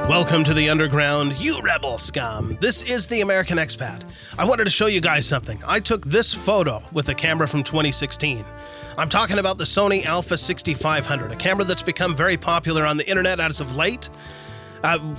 Welcome to the underground, you rebel scum. This is the American Expat. I wanted to show you guys something. I took this photo with a camera from 2016. I'm talking about the Sony Alpha 6500, a camera that's become very popular on the internet as of late.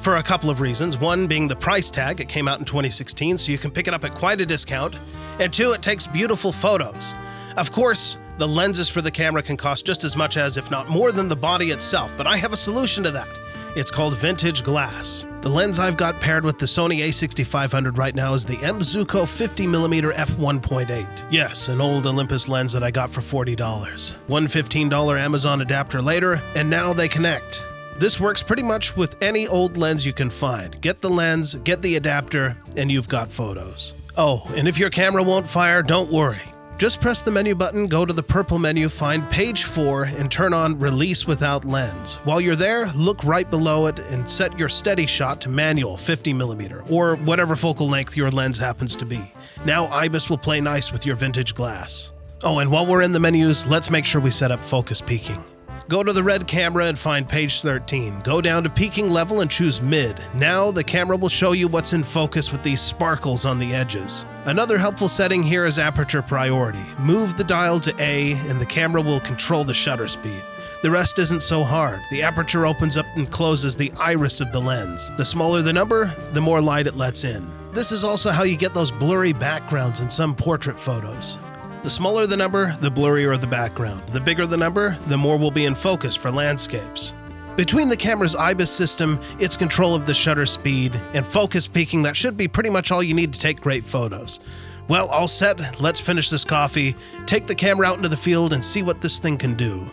For a couple of reasons. One being the price tag. It came out in 2016, so you can pick it up at quite a discount. And two, it takes beautiful photos. Of course, the lenses for the camera can cost just as much as, if not more than, the body itself, but I have a solution to that. It's called vintage glass. The lens I've got paired with the Sony A6500 right now is the M Zuiko 50mm f1.8. Yes, an old Olympus lens that I got for $40. One $15 Amazon adapter later, and now they connect. This works pretty much with any old lens you can find. Get the lens, get the adapter, and you've got photos. Oh, and if your camera won't fire, don't worry. Just press the menu button, go to the purple menu, find page 4, and turn on Release Without Lens. While you're there, look right below it and set your SteadyShot to manual 50mm, or whatever focal length your lens happens to be. Now IBIS will play nice with your vintage glass. Oh, and while we're in the menus, let's make sure we set up focus peaking. Go to the red camera and find page 13. Go down to peaking level and choose mid. Now the camera will show you what's in focus with these sparkles on the edges. Another helpful setting here is aperture priority. Move the dial to A and the camera will control the shutter speed. The rest isn't so hard. The aperture opens up and closes the iris of the lens. The smaller the number, the more light it lets in. This is also how you get those blurry backgrounds in some portrait photos. The smaller the number, the blurrier the background. The bigger the number, the more will be in focus for landscapes. Between the camera's IBIS system, its control of the shutter speed, and focus peaking, that should be pretty much all you need to take great photos. Well, all set, let's finish this coffee, take the camera out into the field, and see what this thing can do.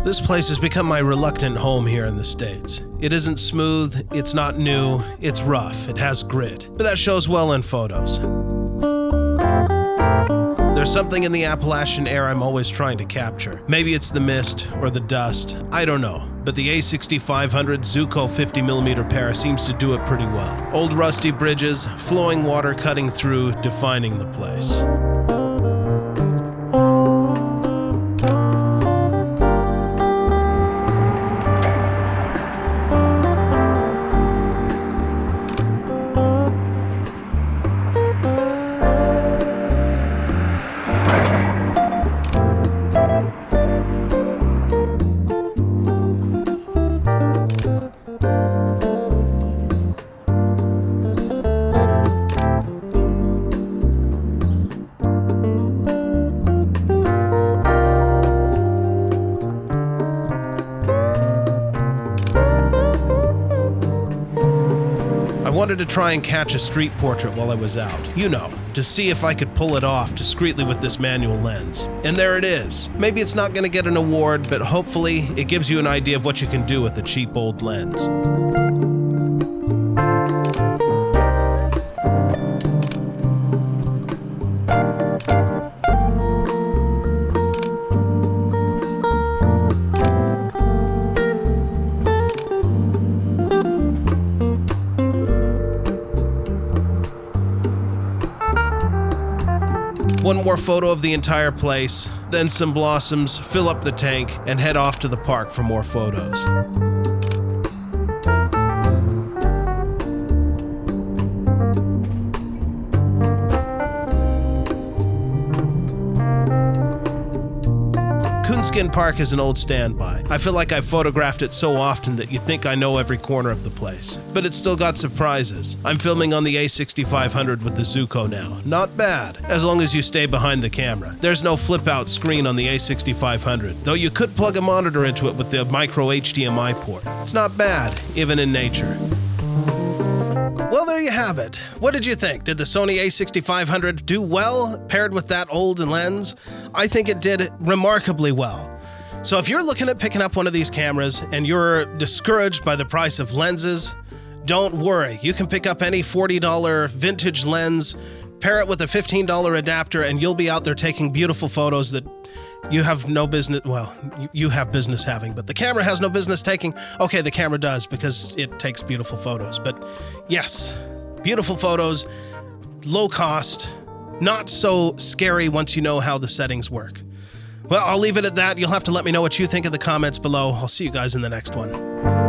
This place has become my reluctant home here in the States. It isn't smooth, it's not new, it's rough, it has grit, but that shows well in photos. There's something in the Appalachian air I'm always trying to capture. Maybe it's the mist or the dust, I don't know, but the A6500 Zuiko 50mm pair seems to do it pretty well. Old rusty bridges, flowing water cutting through, defining the place. I wanted to try and catch a street portrait while I was out, you know, to see if I could pull it off discreetly with this manual lens. And there it is. Maybe it's not going to get an award, but hopefully it gives you an idea of what you can do with a cheap old lens. One more photo of the entire place, then some blossoms, fill up the tank, and head off to the park for more photos. Coonskin Park is an old standby. I feel like I've photographed it so often that you'd think I know every corner of the place. But it's still got surprises. I'm filming on the A6500 with the Zuiko now. Not bad, as long as you stay behind the camera. There's no flip-out screen on the A6500, though you could plug a monitor into it with the micro HDMI port. It's not bad, even in nature. Well, there you have it. What did you think? Did the Sony A6500 do well paired with that old lens? I think it did remarkably well. So if you're looking at picking up one of these cameras and you're discouraged by the price of lenses, don't worry. You can pick up any $40 vintage lens, pair it with a $15 adapter, and you'll be out there taking beautiful photos that you have no business, well, you have business having, but the camera has no business taking. Okay, the camera does because it takes beautiful photos. But yes, beautiful photos, low cost, not so scary once you know how the settings work. Well, I'll leave it at that. You'll have to let me know what you think in the comments below. I'll see you guys in the next one.